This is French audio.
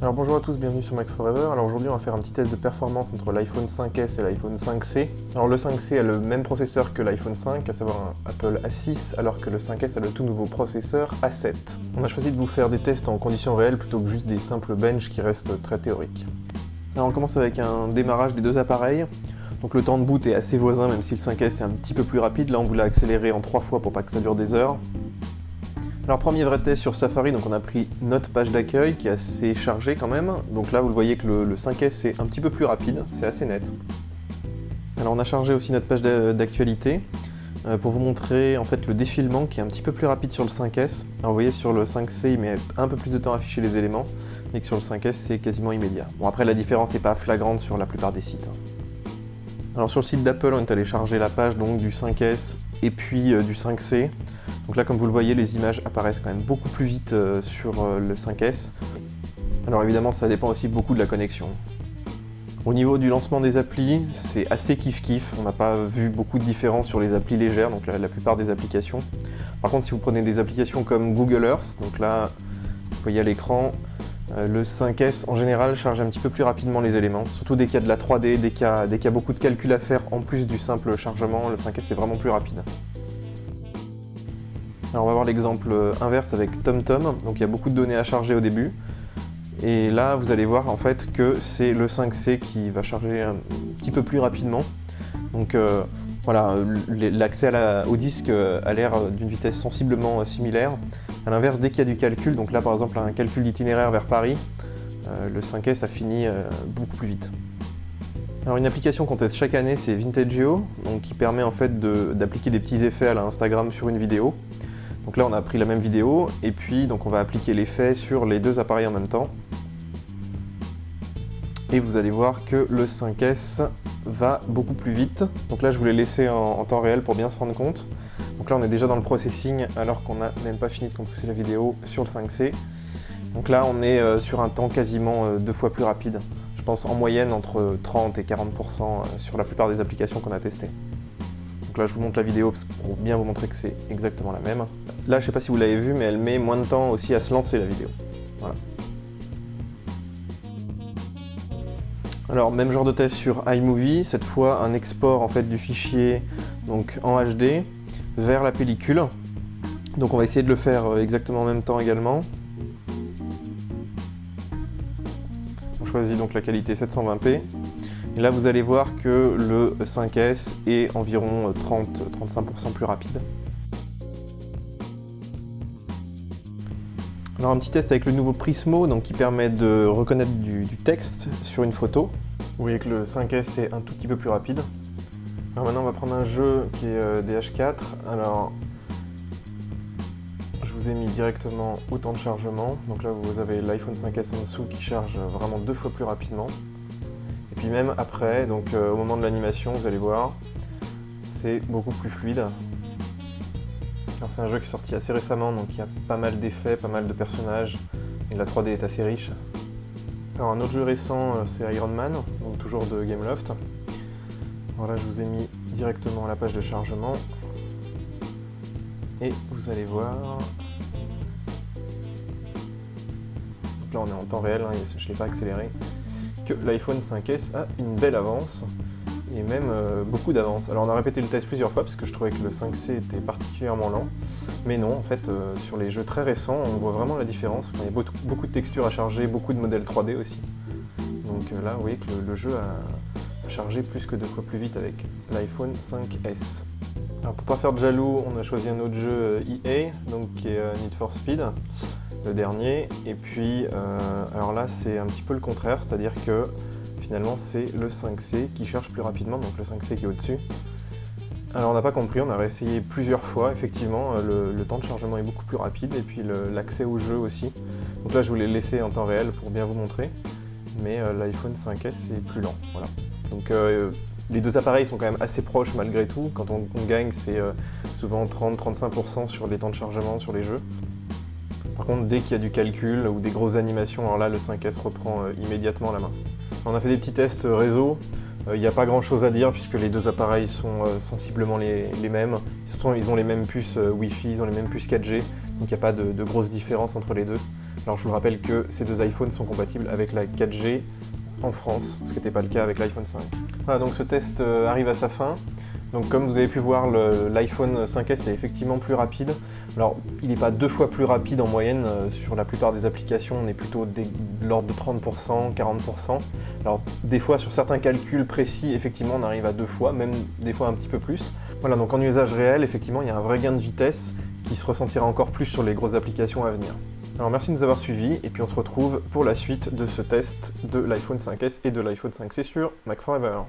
Alors bonjour à tous, bienvenue sur Mac Forever. Alors aujourd'hui on va faire un petit test de performance entre l'iPhone 5S et l'iPhone 5C. Alors le 5C a le même processeur que l'iPhone 5, à savoir un Apple A6, alors que le 5S a le tout nouveau processeur A7. On a choisi de vous faire des tests en conditions réelles plutôt que juste des simples bench qui restent très théoriques. Alors on commence avec un démarrage des deux appareils. Donc le temps de boot est assez voisin, même si le 5S est un petit peu plus rapide. Là on voulait accélérer en 3 fois pour pas que ça dure des heures. Alors premier vrai test sur Safari, donc on a pris notre page d'accueil qui est assez chargée quand même. Donc là vous le voyez que le 5S est un petit peu plus rapide, c'est assez net. Alors on a chargé aussi notre page d'actualité pour vous montrer en fait le défilement qui est un petit peu plus rapide sur le 5S. Alors vous voyez sur le 5C il met un peu plus de temps à afficher les éléments et que sur le 5S c'est quasiment immédiat. Bon après la différence n'est pas flagrante sur la plupart des sites. Alors sur le site d'Apple on est allé charger la page donc du 5S et puis du 5C. Donc là comme vous le voyez les images apparaissent quand même beaucoup plus vite sur le 5S. Alors évidemment ça dépend aussi beaucoup de la connexion. Au niveau du lancement des applis, c'est assez kiff-kiff, on n'a pas vu beaucoup de différence sur les applis légères, donc la plupart des applications. Par contre si vous prenez des applications comme Google Earth, donc là vous voyez à l'écran, le 5S en général charge un petit peu plus rapidement les éléments, surtout dès qu'il y a de la 3D, dès qu'il y a beaucoup de calculs à faire en plus du simple chargement, le 5S est vraiment plus rapide. Alors on va voir l'exemple inverse avec TomTom, donc il y a beaucoup de données à charger au début. Et là vous allez voir en fait que c'est le 5C qui va charger un petit peu plus rapidement. Donc voilà, l'accès au disque a l'air d'une vitesse sensiblement similaire. A l'inverse, dès qu'il y a du calcul, donc là par exemple un calcul d'itinéraire vers Paris, le 5S a fini beaucoup plus vite. Alors une application qu'on teste chaque année c'est Vintage.io, donc qui permet en fait d'appliquer des petits effets à la Instagram sur une vidéo. Donc là on a pris la même vidéo et puis donc on va appliquer l'effet sur les deux appareils en même temps. Et vous allez voir que le 5S va beaucoup plus vite. Donc là je vous l'ai laissé en temps réel pour bien se rendre compte. Donc là on est déjà dans le processing alors qu'on n'a même pas fini de compresser la vidéo sur le 5C. Donc là on est sur un temps quasiment 2 fois plus rapide. Je pense en moyenne entre 30 et 40% sur la plupart des applications qu'on a testées. Donc là je vous montre la vidéo pour bien vous montrer que c'est exactement la même. Là je ne sais pas si vous l'avez vu mais elle met moins de temps aussi à se lancer la vidéo. Voilà. Alors même genre de test sur iMovie, cette fois un export en fait du fichier donc en HD vers la pellicule. Donc on va essayer de le faire exactement en même temps également. On choisit donc la qualité 720p. Et là vous allez voir que le 5S est environ 30-35% plus rapide. Alors un petit test avec le nouveau Prismo donc, qui permet de reconnaître du texte sur une photo. Vous voyez que le 5S est un tout petit peu plus rapide. Alors maintenant on va prendre un jeu qui est DH4. Alors je vous ai mis directement au temps de chargement. Donc là vous avez l'iPhone 5S en dessous qui charge vraiment 2 fois plus rapidement. Et puis même après, donc au moment de l'animation, vous allez voir, c'est beaucoup plus fluide. C'est un jeu qui est sorti assez récemment, donc il y a pas mal d'effets, pas mal de personnages, et la 3D est assez riche. Alors un autre jeu récent, c'est Iron Man, donc toujours de Gameloft. Alors là, je vous ai mis directement à la page de chargement. Et vous allez voir... Donc là, on est en temps réel, hein, je ne l'ai pas accéléré. Que l'iPhone 5S a une belle avance. Et même beaucoup d'avance. Alors on a répété le test plusieurs fois parce que je trouvais que le 5C était particulièrement lent. Mais non, en fait, sur les jeux très récents, on voit vraiment la différence. Il y a beaucoup de textures à charger, beaucoup de modèles 3D aussi. Donc là, vous voyez que le jeu a chargé plus que 2 fois plus vite avec l'iPhone 5S. Alors pour pas faire de jaloux, on a choisi un autre jeu EA, donc qui est Need for Speed, le dernier. Et puis, alors là, c'est un petit peu le contraire, c'est-à-dire que finalement c'est le 5C qui charge plus rapidement, donc le 5C qui est au-dessus. Alors on n'a pas compris, on a réessayé plusieurs fois, effectivement, le temps de chargement est beaucoup plus rapide et puis l'accès au jeu aussi. Donc là je vous l'ai laissé en temps réel pour bien vous montrer, mais l'iPhone 5S est plus lent. Voilà. Donc les deux appareils sont quand même assez proches malgré tout, quand on gagne c'est souvent 30-35% sur les temps de chargement sur les jeux. Par contre, dès qu'il y a du calcul ou des grosses animations, alors là, le 5S reprend immédiatement la main. On a fait des petits tests réseau. Il n'y a pas grand chose à dire puisque les deux appareils sont sensiblement les mêmes. Ils ont les mêmes puces Wi-Fi, ils ont les mêmes puces 4G, donc il n'y a pas de grosse différence entre les deux. Alors je vous rappelle que ces deux iPhones sont compatibles avec la 4G en France, ce qui n'était pas le cas avec l'iPhone 5. Voilà, donc ce test arrive à sa fin. Donc comme vous avez pu voir, l'iPhone 5S est effectivement plus rapide. Alors il n'est pas 2 fois plus rapide en moyenne, sur la plupart des applications on est plutôt de l'ordre de 30%, 40%. Alors des fois sur certains calculs précis, effectivement on arrive à 2 fois, même des fois un petit peu plus. Voilà, donc en usage réel, effectivement il y a un vrai gain de vitesse qui se ressentira encore plus sur les grosses applications à venir. Alors merci de nous avoir suivis, et puis on se retrouve pour la suite de ce test de l'iPhone 5S et de l'iPhone 5C sur Mac Forever.